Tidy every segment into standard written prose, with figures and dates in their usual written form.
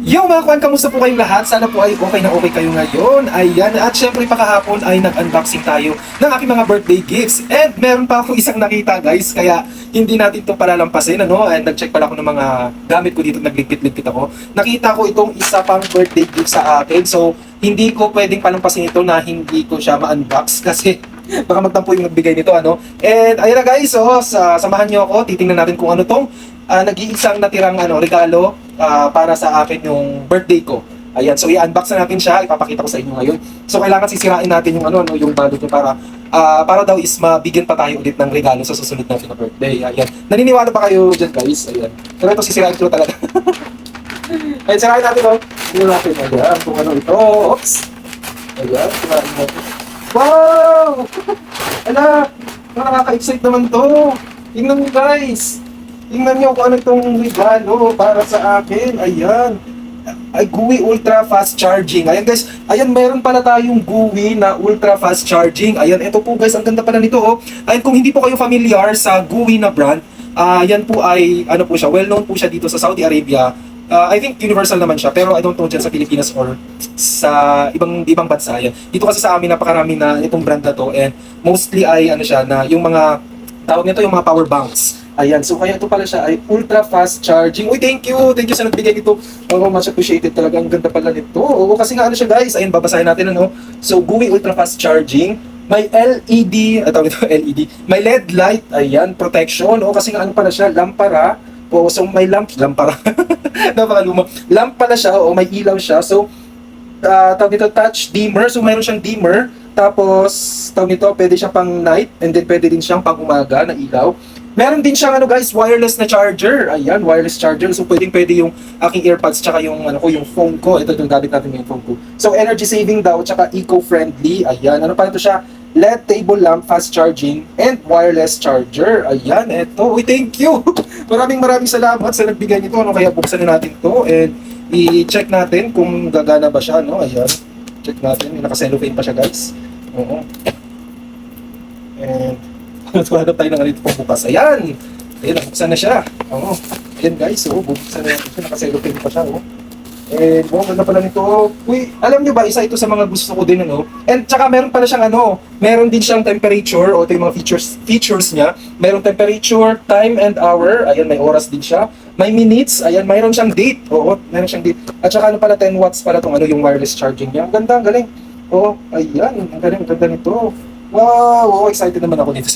Yo mga kwan, kamusta po kayong lahat? Sana po ay okay na okay kayo ngayon. Ayan, at syempre pakahapon ay nag-unboxing tayo ng aking mga birthday gifts. And meron pa ako isang nakita guys, kaya hindi natin ito palalampasin. And nag-check pala ako ng mga gamit ko dito, nagligpit-ligpit ako. Nakita ko itong isa pang birthday gift sa akin. So, hindi ko pwedeng palampasin ito na hindi ko siya ma-unbox kasi baka magtampo yung nagbigay nito, ano. And ayun na guys, so samahan niyo ako, titingnan natin kung ano tong nag-iisang natirang regalo para sa akin yung birthday ko. Ayan, so i-unbox na natin siya, ipapakita ko sa inyo ngayon. So kailangan sisirain natin yung yung balot niya para daw is mabigyan pa tayo ulit ng regalo sa susunod natin na birthday. Ayan. Naniniwala pa kayo diyan, guys? Ayan. Pero ito sisirain ko talaga. Ayan, sirain natin, oh. Tingnan natin. Ayan, kung ano ito. Oops. Ayan, sirain natin. Wow! Ala, nakaka-excite naman to. Tingnan mo, guys. Tingnan nyo kung ano itong regalo para sa akin. Ayan. Ay, GUI Ultra Fast Charging. Ayan guys. Ayan, meron pala tayong GUI na Ultra Fast Charging. Ayan, ito po guys. Ang ganda pala nito, oh. Ayan, kung hindi po kayo familiar sa GUI na brand, yan po ay, ano po siya, well-known po siya dito sa Saudi Arabia. I think universal naman siya, pero I don't know dyan sa Pilipinas or sa ibang bansa. Ayan. Dito kasi sa amin, napakarami na itong brand na to. And mostly ay, ano siya, na yung mga, tawag nito yung mga power banks. Ayan, so kaya ito pala siya ay ultra fast charging. Uy, thank you sa nagbigay nito. Oh, much appreciated talaga. Ang ganda pala nito. Oo, kasi nga ano siya guys. Ayun, babasahin natin ano. So, GUI ultra fast charging. May LED, tawag ito LED. May LED light, ayan, protection. O kasi nga ano pala siya, lampara. O, so may lampara. Napakaluma. Lamp pala siya, o may ilaw siya. So, tawag nito touch dimmer. So, mayroon siyang dimmer. Tapos, tawag nito, pwede siyang pang night. And then, pwede din siyang pang umaga na ilaw. Meron din siyang guys, wireless na charger. Ayan, wireless charger. So pwedeng-pwede yung aking earbuds tsaka yung yung phone ko. Ito yung gamit natin yung phone ko. So energy saving daw tsaka eco-friendly. Ayan, ano pa ito siya? LED table lamp, fast charging, and wireless charger. Ayan, ito. Uy, thank you. Maraming salamat sa nagbigay nito. Kaya buksan na natin to and i-check natin kung gagana ba siya, no? Ayan. Check natin. Naka-cellophane pa siya, guys. Oo. And hanap tayo ng ganito pang bukas. Ayan! Ayan, nabuksan na siya. Oo. Ayan guys, bubuksan na natin siya. Naka-cellophane pa siya, And, ganda pala nito. Uy, alam nyo ba, isa ito sa mga gusto ko din, And, tsaka meron pala siyang, meron din siyang temperature, o ito yung mga features niya. Meron temperature, time and hour. Ayan, may oras din siya. May minutes. Ayan, mayroon siyang date. Oo, meron siyang date. At saka pala, 10 watts pala itong, yung wireless charging niya. Ang ganda, ang galing. Oo, ayan, ang ganda nito. Wow, excited naman ako dito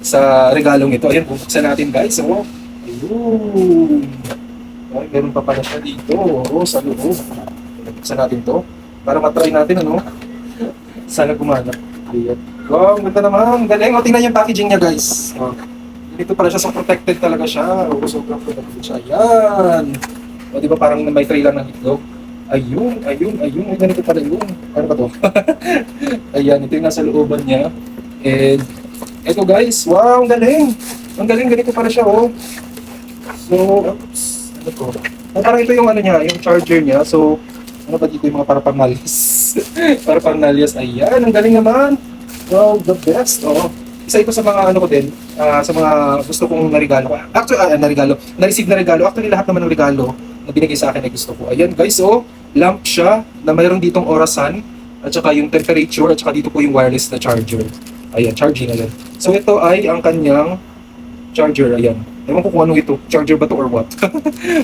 sa regalong ito. Ayan, bubuksan natin guys. Ayun. Ay, meron pa pala siya dito. Sa loob. Bubuksan natin to para matry natin, Sana gumana. Ayan. Wow, ganda naman. Galing. Tingnan yung packaging niya guys. Dito pala siya, so protected talaga siya. Sobrang protected siya. Ayan. Di ba parang may tray lang ng itlog? Ayun. Ay, ganito pala yun. Ano ba to? Ayan, ito yung nasa looban niya. And, eto guys, wow, ang galing. Ang galing, ganito pala siya, So, oops, ano to? Parang ito yung niya, yung charger niya. So, ano ba dito yung mga paraphernalia? Paraphernalia, ayan, ang galing naman. Wow, the best, Isa ito sa mga ko din, sa mga gusto kong narigalo. Actually, na-receive na regalo. Actually, lahat naman ng regalo na binigay sa akin ay gusto ko. Ayan guys, lamp siya na mayroon ditong orasan at saka yung temperature at saka dito po yung wireless na charger. Ayan, charging, ayan. So ito ay ang kanyang charger, ayan. Ewan ko kung ano ito, charger ba to or what.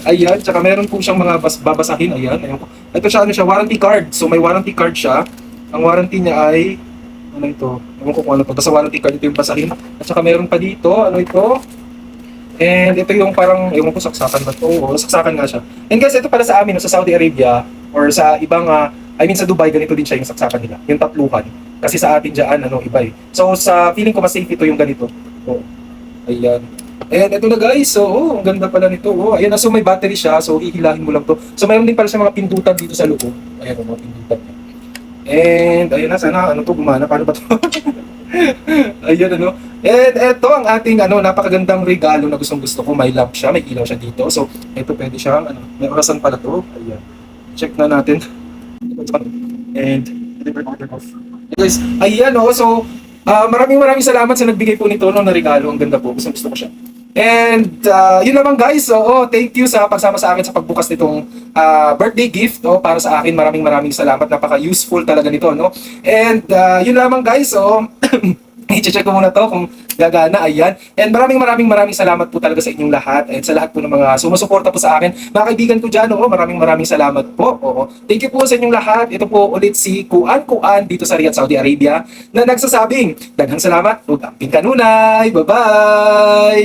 Ayan, tsaka meron po siyang mga babasahin, ayan. Ito siya, warranty card. So may warranty card siya. Ang warranty niya ay, ano ito? Ewan ko kung ano to, basta warranty card, ito yung basahin. At saka meron pa dito, ano ito? And ito yung parang, ewan ko, saksakan ba to? Saksakan nga siya. And guys, ito pala sa amin, sa Saudi Arabia, or sa ibang, sa Dubai, ganito din siya yung saksakan nila. Yung tatluhan. Kasi sa atin dyan, iba eh. So, sa feeling ko, mas safe ito yung ganito. Ayan. And ito na guys, so, ang ganda pala nito. Ayan, so may battery siya, so hihilahin mo lang to. So, mayroon din pala siya mga pindutan dito sa loob. Ayan, mga pindutan niya. And, ayan na, sana, gumana, paano ba to? Ayan, And ito ang ating napakagandang regalo na gustong-gusto ko. May lamp siya, may ilaw siya dito. So, ito pwede siyang may orasan pala to. Ayan. Check na natin. And deliver order off. Guys, ayan so maraming salamat sa nagbigay po nito na regalo. Ang ganda po. Gustong-gusto ko siya. And yun naman guys, oo, thank you sa pagsama sa akin sa pagbukas nitong birthday gift, no, para sa akin. Maraming salamat, napaka-useful talaga nito, no. And yun lamang guys, so i-check ko muna to kung gagana, ayan. And maraming salamat po talaga sa inyong lahat and sa lahat po ng mga sumusuporta po sa akin. Mga kaibigan ko dyan, oo, maraming salamat po. Oo. Thank you po sa inyong lahat. Ito po ulit si Kuan dito sa Riyadh, Saudi Arabia na nagsasabing, daghang salamat, ug amping kanunay. Bye-bye!